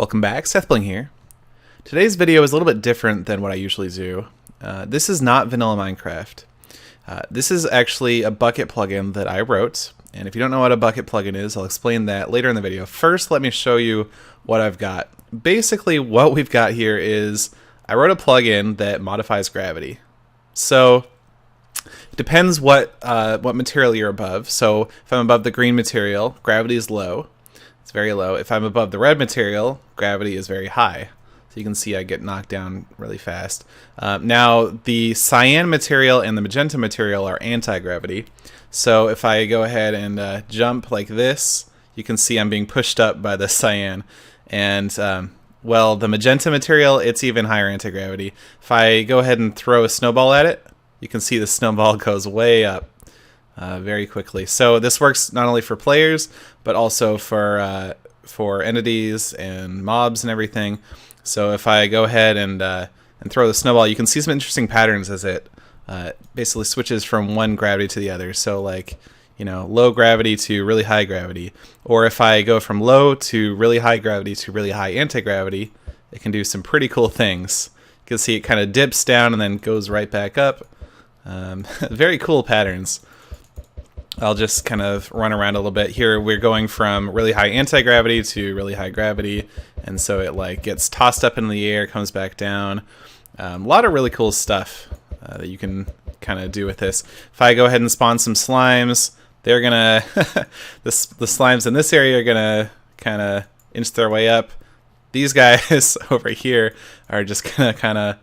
Welcome back, SethBling here. Today's video is a little bit different than what I usually do. This is not vanilla Minecraft. This is actually a Bukkit plugin that I wrote, and if you don't know what a Bukkit plugin is, I'll explain that later in the video. First, let me show you what I've got. Basically, what we've got here is I wrote a plugin that modifies gravity. So it depends what material you're above. So if I'm above the green material, gravity is low. It's very low. If I'm above the red material, gravity is very high. So you can see I get knocked down really fast. Now, the cyan material and the magenta material are anti-gravity. So if I go ahead and jump like this, you can see I'm being pushed up by the cyan. And, well, the magenta material, it's even higher anti-gravity. If I go ahead and throw a snowball at it, you can see the snowball goes way up. Very quickly. So this works not only for players, but also for entities and mobs and everything. So if I go ahead and throw the snowball, you can see some interesting patterns as it basically switches from one gravity to the other. So like, you know, low gravity to really high gravity. Or if I go from low to really high gravity to really high anti-gravity, it can do some pretty cool things. You can see it kind of dips down and then goes right back up. Very cool patterns. I'll just kind of run around a little bit. Here we're going from really high anti-gravity to really high gravity, and so it like gets tossed up in the air, comes back down. A lot of really cool stuff that you can kind of do with this. If I go ahead and spawn some slimes, they're gonna the slimes in this area are gonna kind of inch their way up. These guys over here are just gonna kind of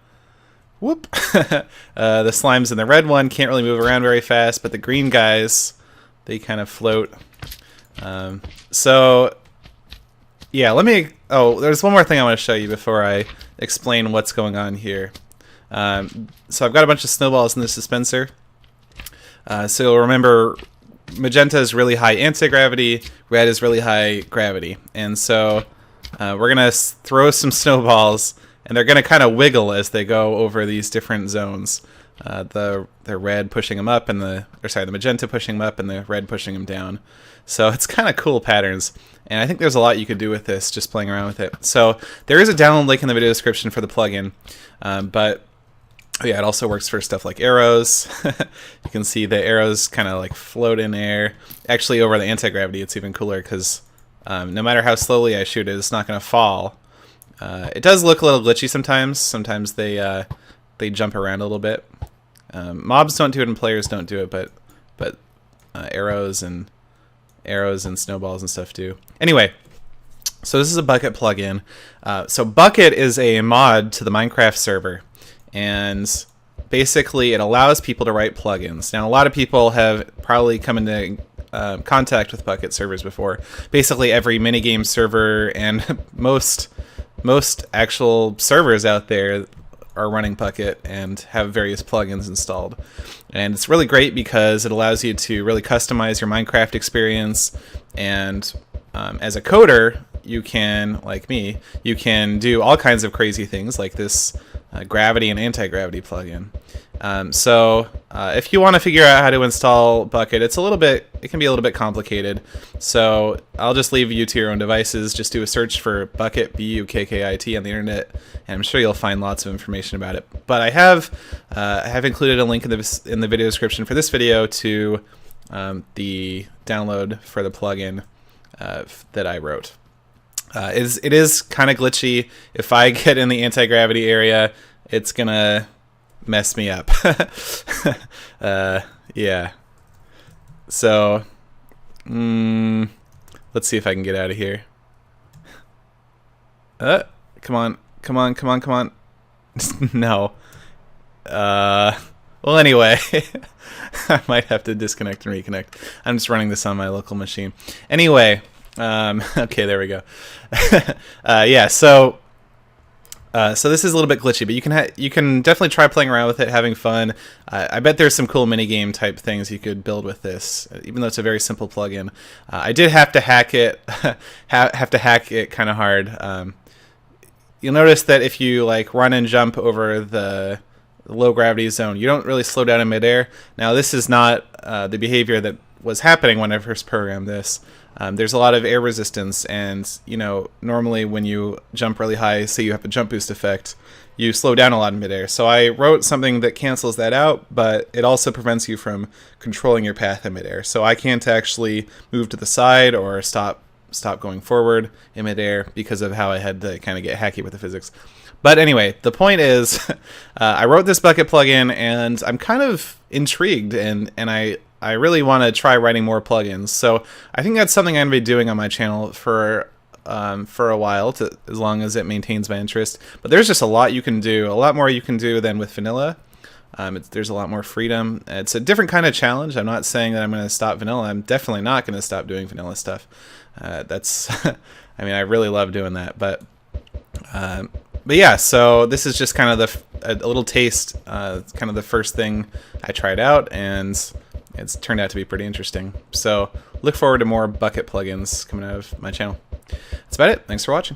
whoop. The slimes in the red one can't really move around very fast, but the green guys, they kind of float. So yeah, there's one more thing I want to show you before I explain what's going on here. So I've got a bunch of snowballs in this dispenser. So you'll remember magenta is really high anti-gravity, red is really high gravity. And so we're going to throw some snowballs, and they're going to kind of wiggle as they go over these different zones. The red pushing them up, and the magenta pushing them up, and the red pushing them down. So it's kind of cool patterns, and I think there's a lot you could do with this just playing around with it. So there is a download link in the video description for the plugin, but yeah, it also works for stuff like arrows. You can see the arrows kind of like float in air. Actually, over the anti-gravity, it's even cooler because no matter how slowly I shoot it, it's not going to fall. It does look a little glitchy sometimes. Sometimes they jump around a little bit. Mobs don't do it and players don't do it, but arrows and snowballs and stuff do. Anyway, so this is a Bukkit plugin. So Bukkit is a mod to the Minecraft server, and basically it allows people to write plugins. Now, a lot of people have probably come into contact with Bukkit servers before. Basically, every minigame server and most actual servers out there are running Bukkit and have various plugins installed. And it's really great because it allows you to really customize your Minecraft experience, and as a coder, you can, like me, you can do all kinds of crazy things like this gravity and anti-gravity plugin. So if you want to figure out how to install Bukkit, it can be a little bit complicated. So I'll just leave you to your own devices. Just do a search for Bukkit, B-U-K-K-I-T, on the internet, and I'm sure you'll find lots of information about it. But I have included a link in the video description for this video to the download for the plugin that I wrote. It is kind of glitchy. If I get in the anti-gravity area, it's gonna mess me up. Yeah. So, let's see if I can get out of here. Come on. No. Well, anyway, I might have to disconnect and reconnect. I'm just running this on my local machine. Anyway, okay, there we go. Yeah, so this is a little bit glitchy, but you can definitely try playing around with it, having fun. I bet there's some cool minigame type things you could build with this, even though it's a very simple plugin. I did have to hack it, have to hack it kind of hard. You'll notice that if you like run and jump over the low gravity zone, you don't really slow down in midair. Now, this is not the behavior that was happening when I first programmed this. there's a lot of air resistance, and normally when you jump really high, say you have a jump boost effect, you slow down a lot in midair. So I wrote something that cancels that out, but it also prevents you from controlling your path in midair. So I can't actually move to the side or stop going forward in midair because of how I had to kind of get hacky with the physics. But anyway, the point is, I wrote this Bukkit plugin, and I'm kind of intrigued, and I really want to try writing more plugins. So I think that's something I'm going to be doing on my channel for a while, as long as it maintains my interest. But there's just a lot you can do, a lot more you can do than with vanilla. There's a lot more freedom. It's a different kind of challenge. I'm not saying that I'm going to stop vanilla. I'm definitely not going to stop doing vanilla stuff. That's, I mean, I really love doing that. But yeah, so this is just kind of a little taste, kind of the first thing I tried out, and it's turned out to be pretty interesting. So look forward to more Bukkit plugins coming out of my channel. That's about it. Thanks for watching.